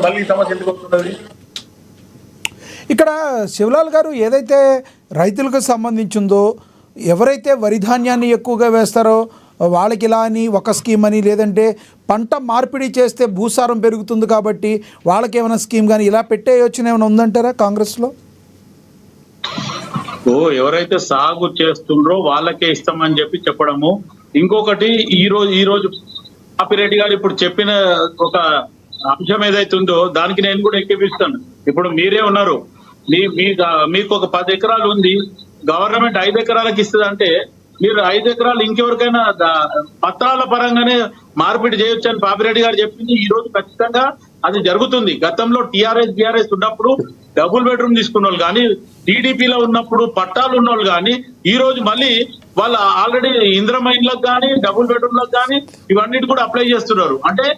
మళ్ళీ సమస్య ఎందుకు వస్తున్నది? ఇక్కడ శివలాల్ గారు ఏదైతే రైతులకు సంబంధించిందో, ఎవరైతే వరి ధాన్యాన్ని ఎక్కువగా వేస్తారో వాళ్ళకి ఇలా అని ఒక స్కీమ్ అని, లేదంటే పంట మార్పిడి చేస్తే భూసారం పెరుగుతుంది కాబట్టి వాళ్ళకి ఏమైనా స్కీమ్ కానీ ఇలా పెట్టే యోచన ఏమైనా ఉందంటారా కాంగ్రెస్లో? ఎవరైతే సాగు చేస్తుండ్రో వాళ్ళకే ఇస్తామని చెప్పడము. ఇంకొకటి ఈ రోజు పాపిరెడ్డి గారు ఇప్పుడు చెప్పిన ఒక అంశం ఏదైతే ఉందో దానికి నేను కూడా ఎక్కిపిస్తాను. ఇప్పుడు మీరే ఉన్నారు, మీకు ఒక 10 ఎకరాలు ఉంది, గవర్నమెంట్ 5 ఎకరాలకు ఇస్తుంది అంటే మీరు 5 ఎకరాలు ఇంకెవరికైనా పత్రాల పరంగానే మార్పిడి చేయొచ్చు అని పాపిరెడ్డి గారు చెప్పింది. ఈ రోజు ఖచ్చితంగా అది జరుగుతుంది. గతంలో టీఆర్ఎస్ ఉన్నప్పుడు డబుల్ బెడ్రూమ్ తీసుకున్న వాళ్ళు కానీ, టీడీపీలో ఉన్నప్పుడు పట్టాలు ఉన్న వాళ్ళు కానీ, ఈ రోజు మళ్ళీ వాళ్ళు ఆల్రెడీ ఇందిరమ్మ ఇళ్ళకి కానీ డబుల్ బెడ్రూమ్లకు కానీ ఇవన్నిటి కూడా అప్లై చేస్తున్నారు. అంటే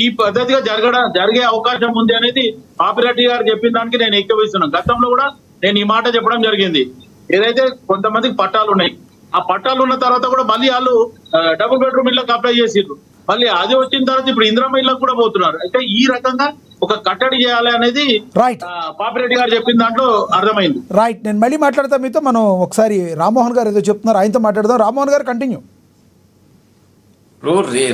ఈ పద్ధతిగా జరిగే అవకాశం ఉంది అనేది పాపిరెడ్డి గారు చెప్పిన దానికి నేను ఎక్కువస్తున్నాను. గతంలో కూడా నేను ఈ మాట చెప్పడం జరిగింది. ఏదైతే కొంతమందికి పట్టాలు ఉన్నాయి, ఆ పట్టాలు ఉన్న తర్వాత కూడా మళ్ళీ వాళ్ళు డబుల్ బెడ్రూమ్ ఇళ్ళకి అప్లై చేసిర్రు. మళ్ళీ అది వచ్చిన తర్వాత ఇప్పుడు ఇందిరమ్మ ఇళ్ళకి కూడా పోతున్నారు. అయితే ఈ రకంగా ఒక కట్టడి చేయాలి అనేది పాపిరెడ్డి గారు చెప్పిన దాంట్లో అర్థమైంది. రైట్, నేను మళ్ళీ మాట్లాడతా మీతో. మనం ఒకసారి రామ్మోహన్ గారు ఏదో చెప్తున్నారు, ఆయనతో మాట్లాడదాం. రామ్మోహన్ గారు కంటిన్యూ.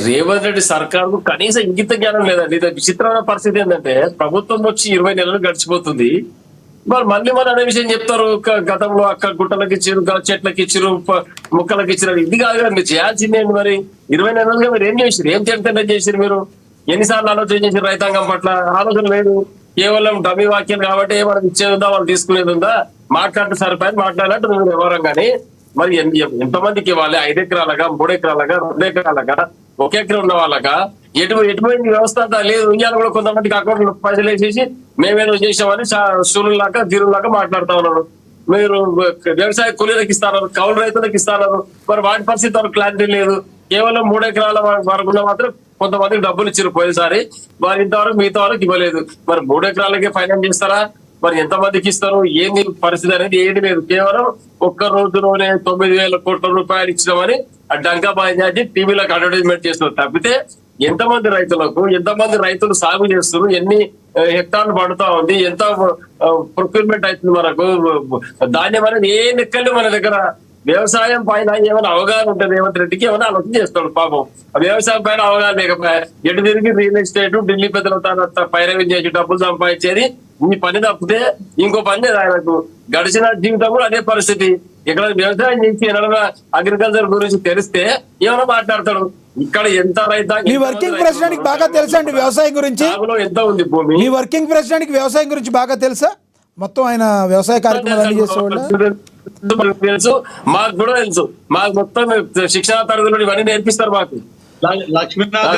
రేవంత్ రెడ్డి సర్కారు కనీసం ఇంగిత జ్ఞానం లేదండి. ఇది విచిత్రమైన పరిస్థితి ఏంటంటే ప్రభుత్వం వచ్చి 20 నెలలు గడిచిపోతుంది, మరి మళ్ళీ అనే విషయం చెప్తారు. గతంలో అక్క గుట్టలకు ఇచ్చారు, చెట్లకి ఇచ్చారు, ముక్కలకి ఇచ్చారు. ఇది కాదు కదా మీరు చేయాల్సిందే. మరి 20 నెలలుగా మీరు ఏం చేసారు? ఏం చెప్తే చేసారు? మీరు ఎన్నిసార్లు ఆలోచన చేసారు? రైతాంగం పట్ల ఆలోచన లేదు. కేవలం డమ్మి వాక్యాలు కాబట్టి మనం ఇచ్చేది ఉందా, వాళ్ళు తీసుకునేది ఉందా, మాట్లాడితే సరిపోయి మాట్లాడినట్టు మీరు ఎవరం. కానీ మరి ఎంతమందికి ఇవ్వాలి? 5 ఎకరాలగా, 3 ఎకరాలగా, 2 ఎకరాలగా, 1 ఎకరం ఉన్న వాళ్ళగా ఎటువంటి వ్యవస్థ లేదు. ఇవాళ కూడా కొంతమందికి అకౌంట్లో పైసలు వేసేసి మేమేదో చేసామని సూర్యులాగా ధీరులాగా మాట్లాడుతా ఉన్నారు. మీరు వ్యవసాయ కూలీలకు ఇస్తారు, కౌలు రైతులకు ఇస్తారు, మరి వాటి పరిస్థితి వరకు క్లారిటీ లేదు. కేవలం 3 ఎకరాల వరకు మాత్రం కొంతమందికి డబ్బులు ఇచ్చారు పోయేసారి, వారు ఇంతవరకు మిగతా వాళ్ళకి ఇవ్వలేదు. మరి 3 ఎకరాలకే ఫైనాన్స్ చేస్తారా? మరి ఎంతమందికి ఇస్తారు? ఏంది పరిస్థితి అనేది ఏది లేదు. కేవలం ఒక్క రోజులోనే 9,000 కోట్ల రూపాయలు ఇచ్చినామని ఆ డంకా బాధ్యత టీవీలకు అడ్వర్టైజ్మెంట్ చేస్తున్నారు తప్పితే ఎంతమంది రైతులు సాగు చేస్తున్నారు, ఎన్ని హెక్టార్లు పడుతా ఉంది, ఎంత ప్రొక్యూర్మెంట్ అవుతుంది, మనకు ధాన్యం అనేది ఏ లెక్కలు మన దగ్గర. వ్యవసాయం పైన ఏమైనా అవగాహన ఉంటుంది రేవంత్ రెడ్డికి, ఏమైనా ఆలోచన చేస్తాడు పాపం. ఆ వ్యవసాయం పైన అవగాహన లేకపోయా ఎటు తిరిగి రియల్ ఎస్టేట్ ఢిల్లీ పెద్దల పైరవి చేసి డబ్బులు సంపాదించేది ఈ పని తప్పితే ఇంకో పని లేదు ఆయనకు. గడిచిన జీవితం కూడా అదే పరిస్థితి. ఇక్కడ వ్యవసాయం చేసి ఏమైనా అగ్రికల్చర్ గురించి తెలిస్తే ఏమైనా మాట్లాడతాడు. ఇక్కడ ఎంత రైతాంగం, మీ వర్కింగ్ ప్రెసిడెంట్ బాగా తెలుసా అండి వ్యవసాయం గురించి? ఎంత ఉంది భూమి? మీ వర్కింగ్ ప్రెసిడెంట్ వ్యవసాయం గురించి బాగా తెలుసా? మొత్తం ఆయన వ్యవసాయ కార్యక్రమాలు అన్ని చేసేవాళ్ళు తెలుసు, మాకు కూడా తెలుసు. మాకు మొత్తం శిక్షణ తరగతులు ఇవన్నీ నేర్పిస్తారు మాకు.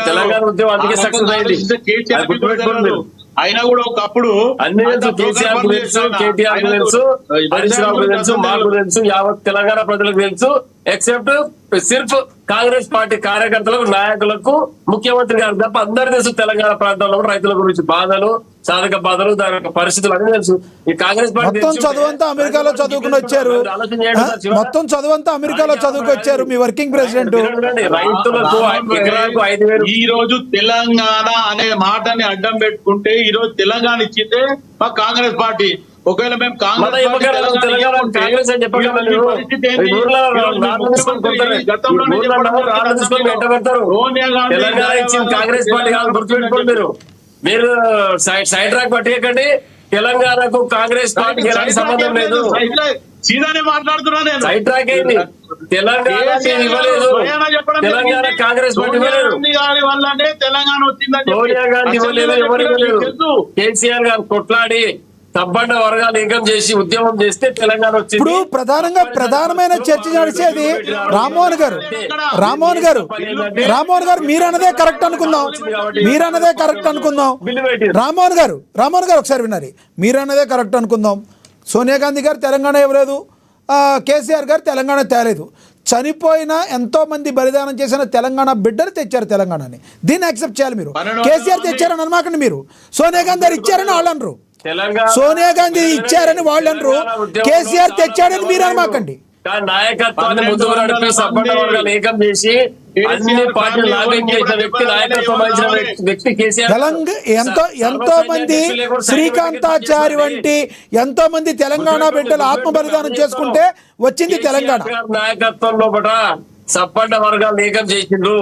తెలంగాణ ఉద్యమం అందుకే సక్సెస్ అయింది. అయినా కూడా ఒకప్పుడు అన్ని తెలుసు. కేసీఆర్ తెలుసు, కేటీఆర్ తెలుసు, హరీష్ రావు తెలుసు, మాకు తెలుసు, యావత్ తెలంగాణ ప్రజలకు తెలుసు. ఎక్సెప్ట్ సిర్ఫ్ కాంగ్రెస్ పార్టీ కార్యకర్తలకు, నాయకులకు, ముఖ్యమంత్రి గారు తప్ప అందరూ తెలుసు. తెలంగాణ ప్రాంతంలో రైతుల గురించి బాధలు, సాధక బాధలు, దాని యొక్క పరిస్థితులు అన్ని తెలుసు. ఈ కాంగ్రెస్ పార్టీ మొత్తం చదువంతా అమెరికాలో చదువుకుని వచ్చారు. మొత్తం చదువంతా అమెరికాలో చదువుకు వచ్చారు మీ వర్కింగ్ ప్రెసిడెంట్. రైతులకు 5,000 ఈ రోజు తెలంగాణ అనే మాటని అడ్డం పెట్టుకుంటే ఈ రోజు తెలంగాణ ఇచ్చిందే మా కాంగ్రెస్ పార్టీ. ఒకవేళ మేము కాంగ్రెస్ పార్టీ గుర్తుపెట్టుకోండి. మీరు సైడ్ ట్రాక్ పట్టేయకండి. తెలంగాణకు కాంగ్రెస్ పార్టీకి ఎలాంటి సంబంధం లేదు. సీదానే మాట్లాడుతున్నా నేను. సైడ్ ట్రాక్ అయింది. తెలంగాణ ఇవ్వలేదు, తెలంగాణ కాంగ్రెస్ పార్టీ ఇవ్వలేదు, తెలంగాణ వచ్చిందని సోనియా గాంధీ ఇవ్వలేదు, ఎవరు ఇవ్వలేదు. కేసీఆర్ గారు కొట్లాడి తప్పండ వర్గాలు ఏకం చేసి ఉద్యమం చేస్తే తెలంగాణ వచ్చింది. ఇప్పుడు ప్రధానమైన చర్చ నడిచేది రామ్మోహన్ గారు మీరన్నదే కరెక్ట్ అనుకుందాం. రామ్మోహన్ గారు ఒకసారి వినాలి. మీరన్నదే కరెక్ట్ అనుకుందాం. సోనియా గాంధీ గారు తెలంగాణ ఇవ్వలేదు, కేసీఆర్ గారు తెలంగాణ తేలేదు. చనిపోయిన ఎంతో మంది బలిదానం చేసిన తెలంగాణ బిడ్డలు తెచ్చారు తెలంగాణని. దీన్ని యాక్సెప్ట్ చేయాలి. మీరు కేసీఆర్ తెచ్చారని అనమాకండి, మీరు సోనియా గాంధీ గారు ఇచ్చారని వాళ్ళు అనరు. సోనియా గాంధీ ఇచ్చారని వాళ్ళు అనరు, కేసీఆర్ తెచ్చాడని మీరు అనమాకండి. నాయకత్వాన్ని ముందుకు నడిపి సబ్బడ్డ వర్గాలు ఏకం చేసి అన్ని పార్టీలు లాబింగ్ చేసిన వ్యక్తి, నాయకత్వం వహించిన వ్యక్తి కేసీఆర్. ఎంతో మంది శ్రీకాంతాచారి వంటి ఎంతో మంది తెలంగాణ బిడ్డలు ఆత్మ బలిదానం చేసుకుంటే వచ్చింది తెలంగాణ. నాయకత్వంలో సప్పండ వర్గాలు ఏకం చేసిండ్రు,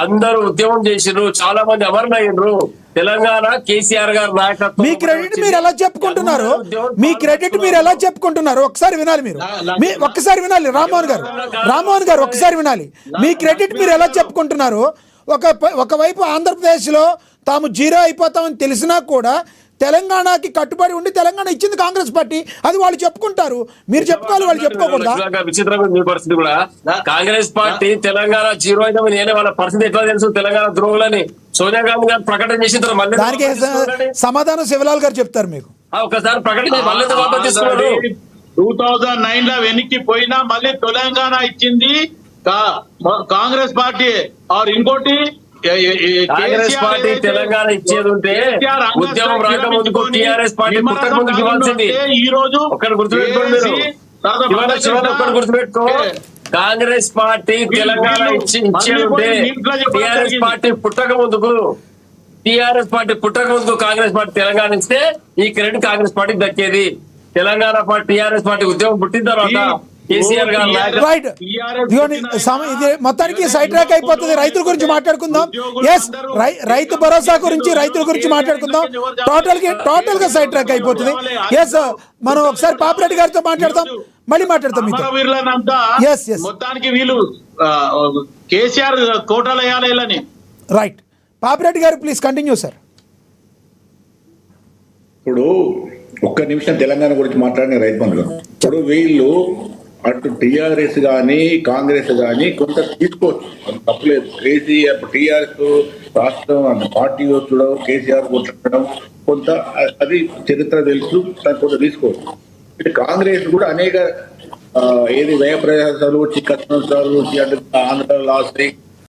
అందరూ ఉద్యమం చేసిండ్రు, చాలా మంది అమరులయ్యిండ్రు. తెలంగాణ కేసీఆర్ గారు నాయకత్వం. మీ క్రెడిట్ మీరు ఎలా చెప్పుకుంటున్నారు? మీ క్రెడిట్ మీరు ఎలా చెప్పుకుంటున్నారు? ఒకసారి వినాలి మీరు. ఒక్కసారి వినాలి రామ్మోహన్ గారు ఒక్కసారి వినాలి. మీ క్రెడిట్ మీరు ఎలా చెప్పుకుంటున్నారు? ఒకవైపు ఆంధ్రప్రదేశ్లో తాము జీరో అయిపోతామని తెలిసినా కూడా తెలంగాణకి కట్టుబడి ఉండి తెలంగాణ ఇచ్చింది కాంగ్రెస్ పార్టీ. అది వాళ్ళు చెప్పుకుంటారు, మీరు చెప్పుకోవాలి, వాళ్ళు చెప్పుకోకూడదా? విచిత్రంగా మీ పరిస్థితి కూడా. కాంగ్రెస్ పార్టీ తెలంగాణ జీరో అయినామని నేనే వాళ్ళ పరిస్థితి ఎట్లా తెలుసు? తెలంగాణ ద్రోహులని సోనియా గాంధీ గారు ప్రకటన చేసిన మళ్ళీ దానికి సమాధానం శివలాల్ గారు చెప్తారు మీకు. ఒకసారి ప్రకటన మళ్ళీ తీసుకున్నారు. 2009 లో వెనక్కి పోయినా మళ్ళీ తెలంగాణ ఇచ్చింది కాంగ్రెస్ పార్టీ. ఇంకోటి కాంగ్రెస్ పార్టీ తెలంగాణ ఇచ్చేది ఉంటే ఉద్యమం రాకముందుకు టీఆర్ఎస్ పార్టీ పుట్టక ముందుకు ఇవ్వాల్సింది. ఈ రోజు ఒక్కటి గుర్తుపెట్టుకోండి మీరు, ఒక్కటి గుర్తుపెట్టుకో. కాంగ్రెస్ పార్టీ తెలంగాణ ఇచ్చేది ఉంటే టీఆర్ఎస్ పార్టీ పుట్టక ముందుకు కాంగ్రెస్ పార్టీ తెలంగాణ ఇస్తే ఈ క్రెడిట్ కాంగ్రెస్ పార్టీకి దక్కేది. తెలంగాణ పార్టీ టీఆర్ఎస్ పార్టీ ఉద్యమం పుట్టిన తర్వాత కేసీఆర్ గారు రైట్. ఇది మొత్తానికి సైడ్ ట్రాక్ అయిపోతుంది. రైతుల గురించి మాట్లాడుకుందాం. ఎస్, రైతు భరోసా గురించి, రైతుల గురించి మాట్లాడుకుందాం. టోటల్ గా సైడ్ ట్రాక్ అయిపోతుంది. ఎస్, మనం ఒకసారి పాపిరెడ్డి గారితో మాట్లాడతాం, మళ్ళీ మాట్లాడతాం. మొత్తానికి వీళ్ళు కేసీఆర్ కోటలు వేయాలని. రైట్, పాపిరెడ్డి గారు ప్లీజ్ కంటిన్యూ సార్. ఇప్పుడు ఒక్క నిమిషం తెలంగాణ గురించి మాట్లాడిన రైతు బంధువులు, ఇప్పుడు వీళ్ళు అటు టీఆర్ఎస్ కానీ కాంగ్రెస్ కానీ కొంత తీసుకోవచ్చు, అది తప్పలేదు. కేసీఆర్ టీఆర్ఎస్ రాష్ట్రం పార్టీ వచ్చడం, కేసీఆర్ కొట్టడం కొంత అది చరిత్ర తెలుసు, కొంత తీసుకోవచ్చు. ఇటు కాంగ్రెస్ కూడా అనేక ఏది వ్యయ ప్రయాసాలు, కష్టనష్టాలు, ఆంధ్ర లాస్